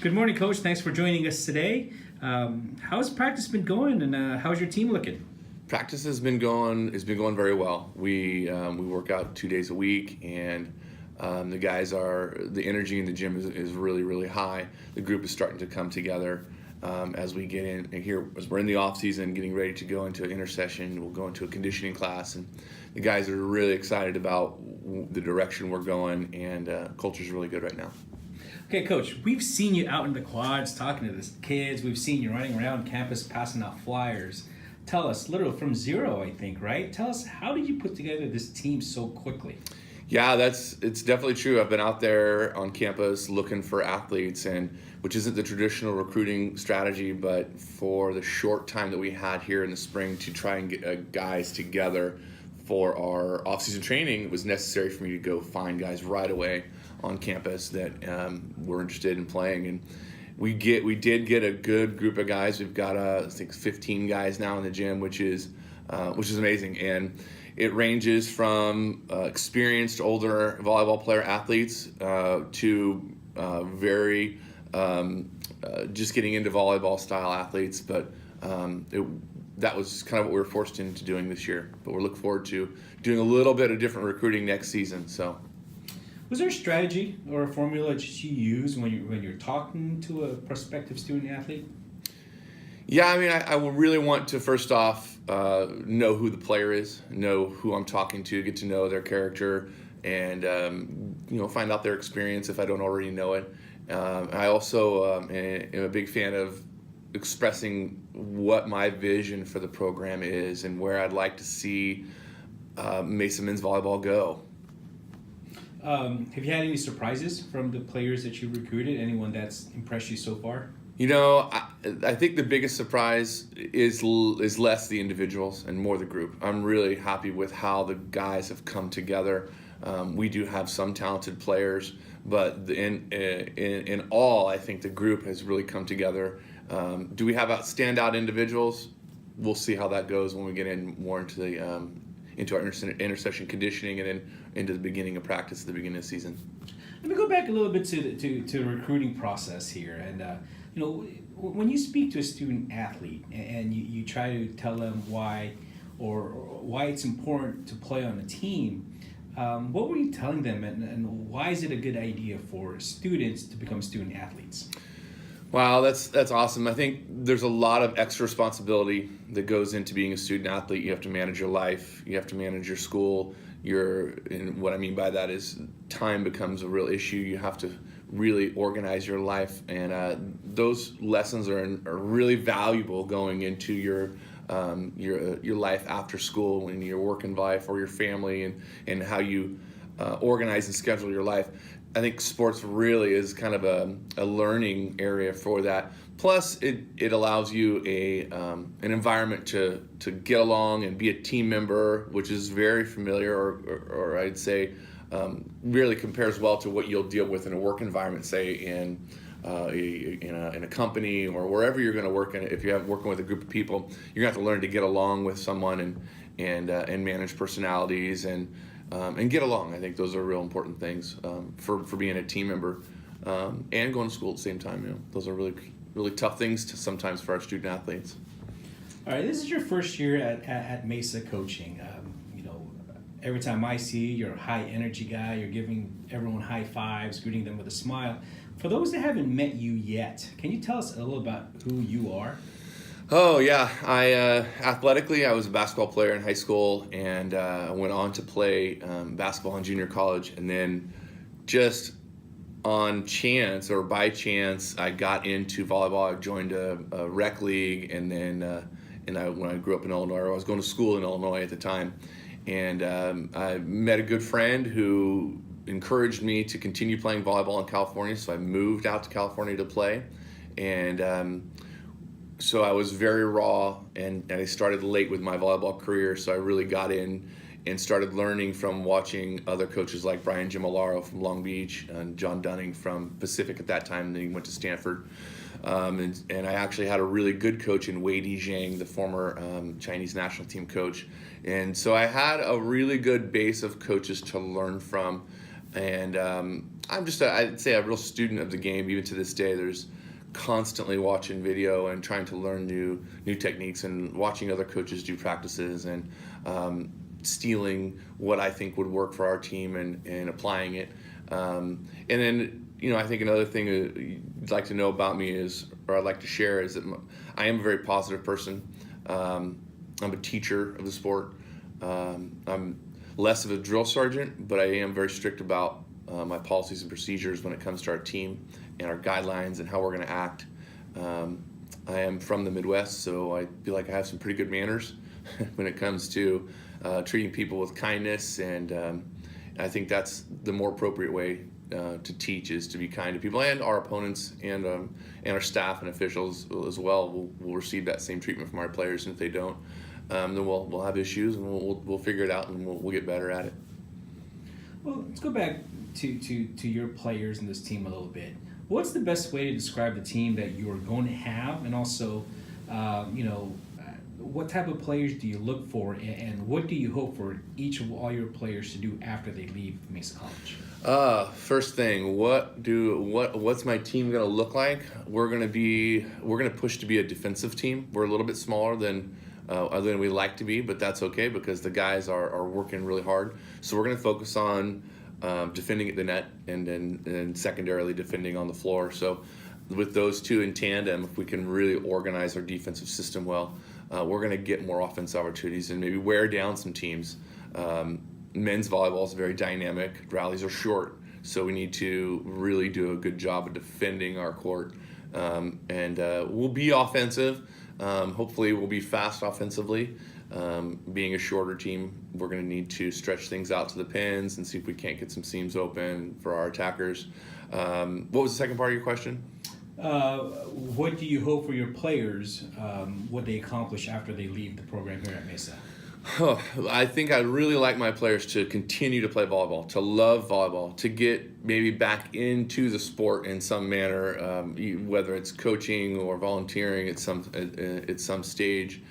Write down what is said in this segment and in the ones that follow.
Good morning, Coach. Thanks for joining us today. How's practice been going, and how's your team looking? Practice has been going. It's been going very well. We work out 2 days a week, and the energy in the gym is really high. The group is starting to come together as we get in here. As we're in the off season, getting ready to go into an intersession, we'll go into a conditioning class, and the guys are really excited about the direction we're going, and culture's really good right now. Okay, Coach, we've seen you out in the quads talking to the kids. We've seen you running around campus passing out flyers. Tell us, literally from zero, I think, right? Tell us, how did you put together this team so quickly? Yeah, it's definitely true. I've been out there on campus looking for athletes, and which isn't the traditional recruiting strategy, but for the short time that we had here in the spring to try and get guys together for our off-season training, it was necessary for me to go find guys right away on campus that were interested in playing. And we did get a good group of guys. We've got I think 15 guys now in the gym, which is amazing. And it ranges from experienced older volleyball player athletes to very just getting into volleyball style athletes. But that was kind of what we were forced into doing this year. But we're looking forward to doing a little bit of different recruiting next season. So. Was there a strategy or a formula that you use when you're talking to a prospective student athlete? Yeah, I mean, I would really want to first off know who the player is, know who I'm talking to, get to know their character, and find out their experience if I don't already know it. I also am a big fan of expressing what my vision for the program is and where I'd like to see Mesa men's volleyball go. Have you had any surprises from the players that you recruited? Anyone that's impressed you so far? You know, I think the biggest surprise is less the individuals and more the group. I'm really happy with how the guys have come together. We do have some talented players, but in all, I think the group has really come together. Do we have standout individuals? We'll see how that goes when we get in more into the into our intersession conditioning and then into the beginning of practice at the beginning of the season. Let me go back a little bit to the recruiting process here. And when you speak to a student athlete and you try to tell them why it's important to play on a team, what were you telling them, and why is it a good idea for students to become student athletes? Wow, that's awesome. I think there's a lot of extra responsibility that goes into being a student athlete. You have to manage your life. You have to manage your school. And what I mean by that is time becomes a real issue. You have to really organize your life, and those lessons are really valuable going into your life after school and your working life or your family and how you organize and schedule your life. I think sports really is kind of a learning area for that. Plus, it allows you an environment to get along and be a team member, which is very familiar, or I'd say really compares well to what you'll deal with in a work environment, say in a company or wherever you're going to work. If you're working with a group of people, you're going to have to learn to get along with someone and manage personalities and get along. I think those are real important things for being a team member and going to school at the same time. Those are really tough things sometimes for our student athletes. All right, this is your first year at Mesa coaching. Every time I see you, you're a high energy guy. You're giving everyone high fives, greeting them with a smile. For those that haven't met you yet, can you tell us a little about who you are? Oh yeah, athletically I was a basketball player in high school, and went on to play basketball in junior college, and then just on chance or by chance I got into volleyball. I joined a rec league, and then when I grew up in Illinois, I was going to school in Illinois at the time, and I met a good friend who encouraged me to continue playing volleyball in California, so I moved out to California to play, and so I was very raw, and I started late with my volleyball career, so I really got in and started learning from watching other coaches like Brian Gimolaro from Long Beach and John Dunning from Pacific at that time, and then he went to Stanford. And I actually had a really good coach in Wei Di Zhang, the former Chinese national team coach. And so I had a really good base of coaches to learn from. And I'm just, I'd say, a real student of the game. Even to this day, there's constantly watching video and trying to learn new techniques and watching other coaches do practices and stealing what I think would work for our team and applying it. And then, I think another thing you'd like to know about me is, or I'd like to share, is that I am a very positive person. I'm a teacher of the sport. I'm less of a drill sergeant, but I am very strict about my policies and procedures when it comes to our team and our guidelines and how we're going to act. I am from the Midwest, so I feel like I have some pretty good manners when it comes to treating people with kindness, and I think that's the more appropriate way to teach, is to be kind to people, and our opponents and our staff and officials as well will receive that same treatment from our players, and if they don't, then we'll have issues, and we'll figure it out, and we'll get better at it. Well, let's go back to your players and this team a little bit. What's the best way to describe the team that you're going to have, and also, what type of players do you look for, and what do you hope for each of all your players to do after they leave Mesa College? First thing, what's my team going to look like? We're going to push to be a defensive team. We're a little bit smaller than we like to be, but that's okay because the guys are working really hard. So we're going to focus on defending at the net and secondarily defending on the floor. So with those two in tandem, if we can really organize our defensive system well, we're going to get more offensive opportunities and maybe wear down some teams. Men's volleyball is very dynamic. Rallies are short, so we need to really do a good job of defending our court. And we'll be offensive. Hopefully we'll be fast offensively. Being a shorter team, we're going to need to stretch things out to the pins and see if we can't get some seams open for our attackers. What was the second part of your question? What do you hope for your players, what they accomplish after they leave the program here at Mesa? I think I'd really like my players to continue to play volleyball, to love volleyball, to get maybe back into the sport in some manner, whether it's coaching or volunteering at some stage.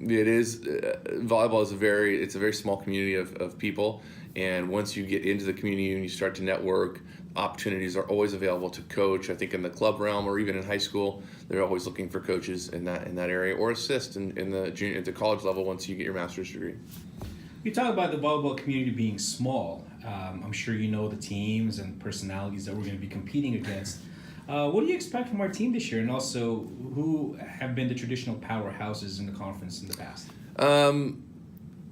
It is volleyball is a very small community of people, and once you get into the community and you start to network, opportunities are always available to coach. I think in the club realm or even in high school, they're always looking for coaches in that area, or assist in the junior at the college level once you get your master's degree. You talk about the volleyball community being small. I'm sure you know the teams and personalities that we're going to be competing against. What do you expect from our team this year, and also who have been the traditional powerhouses in the conference in the past?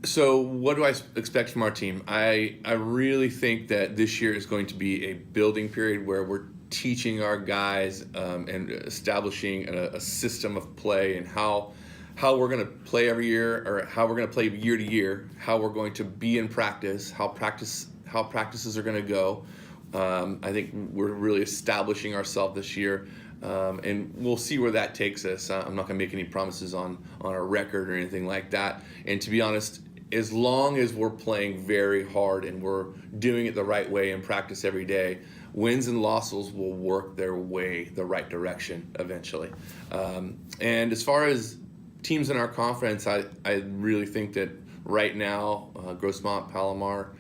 So what do I expect from our team? I really think that this year is going to be a building period where we're teaching our guys and establishing a system of play, and how we're going to play every year, or how we're going to play year to year, how we're going to be in practice, how practices are going to go. I think we're really establishing ourselves this year, and we'll see where that takes us. I'm not going to make any promises on our record or anything like that. And to be honest, as long as we're playing very hard and we're doing it the right way in practice every day, wins and losses will work their way the right direction eventually. And as far as teams in our conference, I really think that right now, Grossmont, Palomar,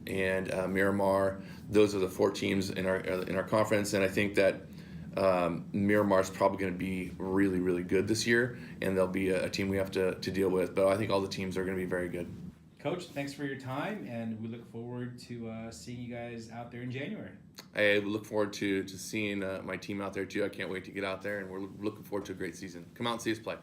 and Miramar, those are the four teams in our conference, and I think that Miramar is probably going to be really, really good this year, and they'll be a team we have to deal with. But I think all the teams are going to be very good. Coach, thanks for your time, and we look forward to seeing you guys out there in January. I look forward to seeing my team out there too. I can't wait to get out there, and we're looking forward to a great season. Come out and see us play.